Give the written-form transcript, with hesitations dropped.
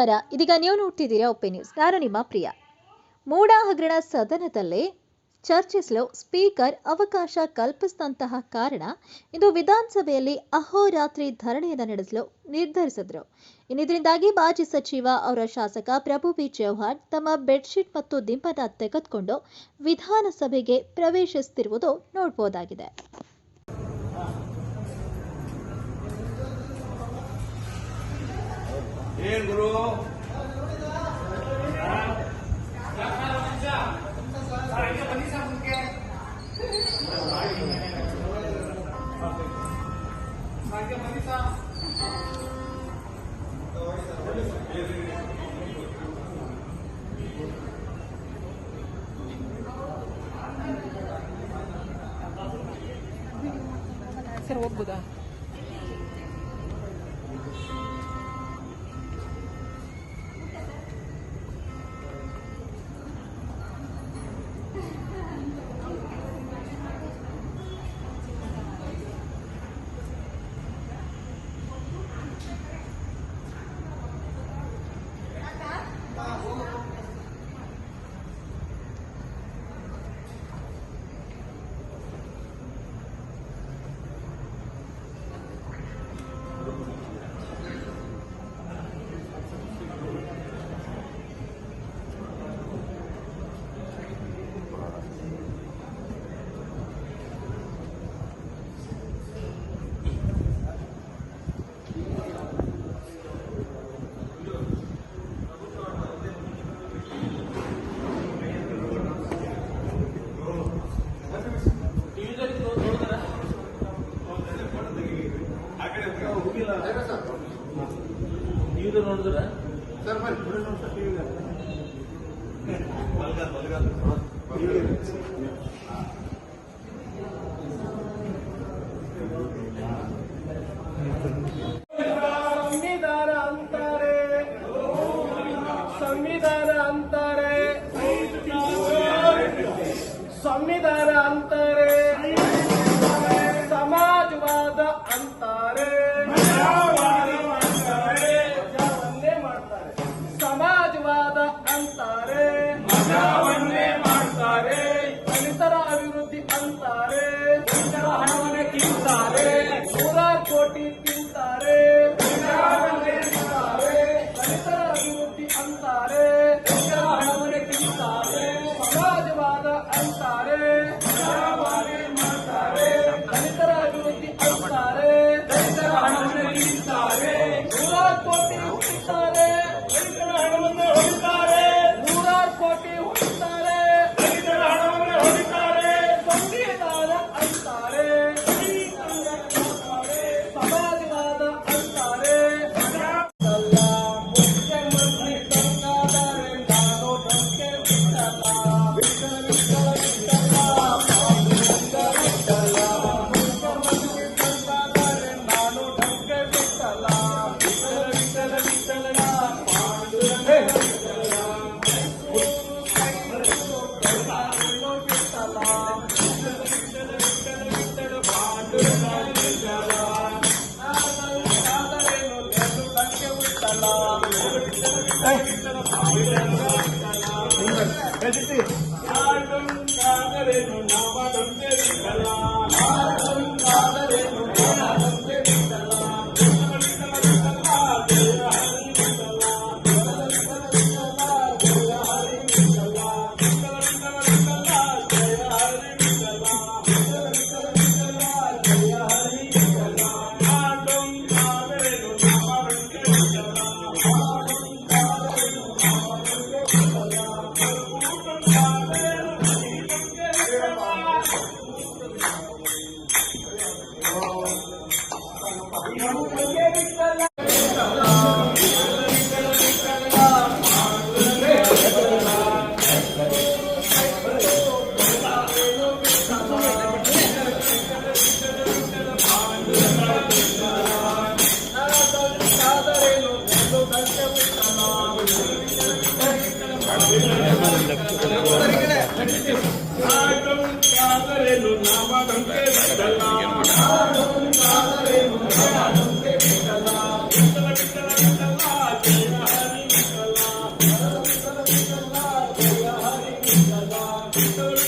ನಮಸ್ಕಾರ. ಇದೀಗ ನೀವು ನೋಡ್ತಿದ್ದೀರಾ ಒಪಿ ನ್ಯೂಸ್. ನಾನು ನಿಮ್ಮ ಪ್ರಿಯ. ಮೂಡ ಹಗರಣ ಸದನದಲ್ಲೇ ಚರ್ಚಿಸಲು ಸ್ಪೀಕರ್ ಅವಕಾಶ ಕಲ್ಪಿಸಿದಂತಹ ಕಾರಣ ಇಂದು ವಿಧಾನಸಭೆಯಲ್ಲಿ ಅಹೋರಾತ್ರಿ ಧರಣಿಯನ್ನು ನಡೆಸಲು ನಿರ್ಧರಿಸಿದ್ರು. ಇದರಿಂದಾಗಿ ಮಾಜಿ ಸಚಿವ ಅವರ ಶಾಸಕ ಪ್ರಭು ಬಿ ಚೌಹಾಣ್ ತಮ್ಮ ಬೆಡ್ಶೀಟ್ ಮತ್ತು ದಿಂಬನ್ನು ತೆಗೆದುಕೊಂಡು ವಿಧಾನಸಭೆಗೆ ಪ್ರವೇಶಿಸುತ್ತಿರುವುದು ನೋಡಬಹುದಾಗಿದೆ. ಸರ್ ಹೋಗ್ಬೋದಾ? ನೋಡಿದ್ರೆ ಸಂವಿಧಾನ ಅಂತಾರೆ, ಸಮಾಜವಾದ ಅಂತಾರೆ, ಸಮಾಜವಾದ ಅಂತಾರೆ, ದಲಿತರ ಅಭಿವೃದ್ಧಿ ಅಂತಾರೆ, ಹಣವನ್ನು ತಿಂತಾರೆ, 100 ಕೋಟಿ ತಿಂತಾರೆ, ದಲಿತರ ಅಭಿವೃದ್ಧಿ ಅಂತಾರೆ, ಹಣವನ್ನು ತಿಂತಾರೆ, ಸಮಾಜವಾದ ಅಂತಾರೆ, ದಲಿತರ ಅಭಿವೃದ್ಧಿ ಅಂತಾರೆ, ಹಣವನ್ನು ತಿಂತಾರೆ, 100 ಕೋಟಿ ತಿಂತಾರೆ, ಹಣವನ್ನು ಹೊಡಿತಾರೆ, 100 ಕೋಟಿ ಹೊಡಿತಾರೆ, ದಲಿತರ ಹಣವನ್ನು ಹೊಡಿತಾರೆ, ಸಂವಿಧಾನ ಅಂತಾರೆ, ಸಮಾಜವಾದ ಅಂತಾರೆ, ಮುಖ್ಯಮಂತ್ರಿ ತಂದಾದರೆ ನಾನು ಧಕ್ಕೆ ಬಿಟ್ಟಲ್ಲ, ಮುಖ್ಯಮಂತ್ರಿ ತಂದಾದರೆ ನಾನು ಧಕ್ಕೆ ಬಿಟ್ಟಲ್ಲ, ಬಿಟ್ಟಲ